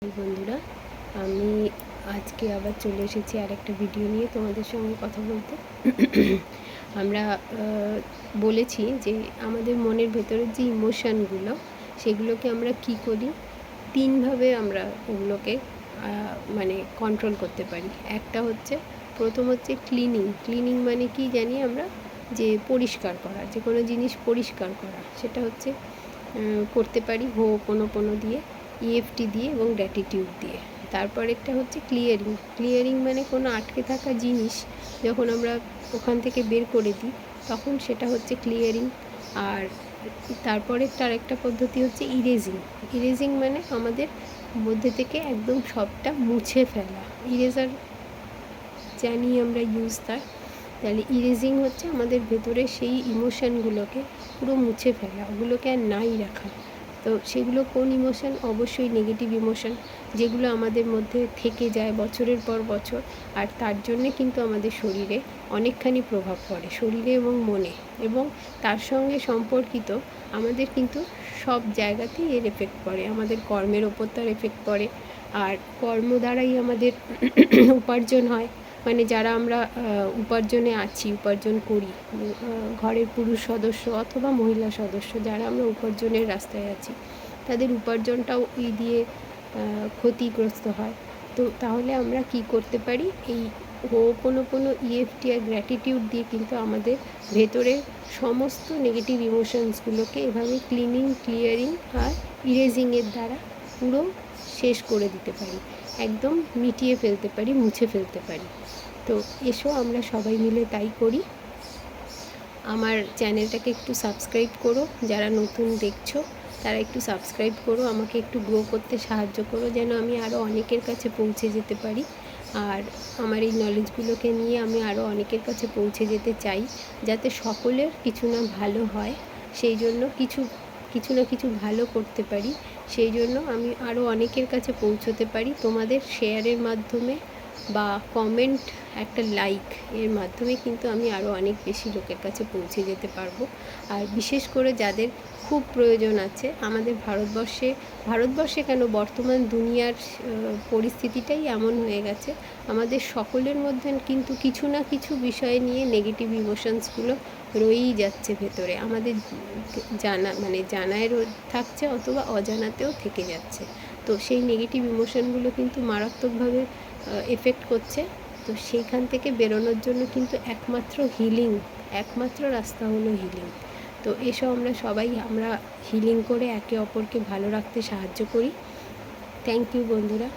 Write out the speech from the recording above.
বন্ধুরা, আমি আজকে আবার চলে এসেছি আরেকটা ভিডিও নিয়ে তোমাদের সঙ্গে কথা বলতে। আমরা বলেছি যে আমাদের মনের ভেতরের যে ইমোশানগুলো, সেগুলোকে আমরা কি করি, তিনভাবে আমরা ওগুলোকে মানে কন্ট্রোল করতে পারি। একটা হচ্ছে, প্রথম হচ্ছে ক্লিনিং মানে কি জানি আমরা, যে পরিষ্কার করা, যে কোনো জিনিস পরিষ্কার করা, সেটা হচ্ছে করতে পারি হোপোনোপোনো দিয়ে, ইএফটি দিয়ে এবং গ্র্যাটিটিউড দিয়ে। তারপরেরটা হচ্ছে ক্লিয়ারিং মানে কোনো আটকে থাকা জিনিস যখন আমরা ওখান থেকে বের করে দিই, তখন সেটা হচ্ছে ক্লিয়ারিং। আর তারপরেরটা আরেকটা পদ্ধতি হচ্ছে ইরেজিং মানে আমাদের মধ্যে থেকে একদম সবটা মুছে ফেলা। ইরেজার জানি আমরা ইউজ তার, তাহলে ইরেজিং হচ্ছে আমাদের ভেতরে সেই ইমোশানগুলোকে পুরো মুছে ফেলা, ওগুলোকে আর নাই রাখা। তো সেগুলো কোন ইমোশান? অবশ্যই নেগেটিভ ইমোশান, যেগুলো আমাদের মধ্যে থেকে যায় বছরের পর বছর, আর তার জন্যে কিন্তু আমাদের শরীরে অনেকখানি প্রভাব পড়ে, শরীরে এবং মনে, এবং তার সঙ্গে সম্পর্কিত আমাদের কিন্তু সব জায়গাতেই এর এফেক্ট পড়ে। আমাদের কর্মের ওপর তার এফেক্ট পড়ে, আর কর্ম দ্বারাই আমাদের উপার্জন হয়। মানে যারা আমরা উপার্জনে আছি, উপার্জন করি, ঘরের পুরুষ সদস্য অথবা মহিলা সদস্য, যারা আমরা উপার্জনের রাস্তায় আছি, তাদের উপার্জনটাও এই দিয়ে ক্ষতিগ্রস্ত হয়। তো তাহলে আমরা কি করতে পারি? এই হোপোনোপোনো, ইএফটি আর গ্র্যাটিটিউড দিয়ে কিন্তু আমাদের ভেতরে সমস্ত নেগেটিভ ইমোশনসগুলোকে এভাবে ক্লিয়ারিং আর ইরেজিংয়ের দ্বারা পুরো শেষ করে দিতে পারি, একদম মিটিয়ে ফেলতে পারি, মুছে ফেলতে পারি। তো এসো আমরা সবাই মিলে তাই করি। আমার চ্যানেলটাকে একটু সাবস্ক্রাইব করো, যারা নতুন দেখছো তারা একটু সাবস্ক্রাইব করো, আমাকে একটু গ্রো করতে সাহায্য করো, যেন আমি আরও অনেকের কাছে পৌঁছে যেতে পারি। আর আমার এই নলেজগুলোকে নিয়ে আমি আরও অনেকের কাছে পৌঁছে যেতে চাই, যাতে সকলের কিছু না ভালো হয়, সেই জন্য কিছু না কিছু ভালো করতে পারি, সেই জন্য আমি আরও অনেকের কাছে পৌঁছতে পারি তোমাদের শেয়ারের মাধ্যমে বা কমেন্ট, একটা লাইক এর মাধ্যমে কিন্তু আমি আরও অনেক বেশি লোকের কাছে পৌঁছে যেতে পারবো। আর বিশেষ করে যাদের খুব প্রয়োজন আছে আমাদের ভারতবর্ষে কেন, বর্তমান দুনিয়ার পরিস্থিতিটাই এমন হয়ে গেছে, আমাদের সকলের মধ্যে কিন্তু কিছু না কিছু বিষয় নিয়ে নেগেটিভ ইমোশনসগুলো রয়েই যাচ্ছে ভেতরে, আমাদের জানায় থাকছে অথবা অজানাতেও থেকে যাচ্ছে। তো সেই নেগেটিভ ইমোশনগুলো কিন্তু মারাত্মকভাবে এফেক্ট করছে। তো সেইখান থেকে বেরোনোর জন্য কিন্তু একমাত্র রাস্তা হলো হিলিং। তো এসব আমরা হিলিং করে একে অপরকে ভালো রাখতে সাহায্য করি। থ্যাংক ইউ বন্ধুরা।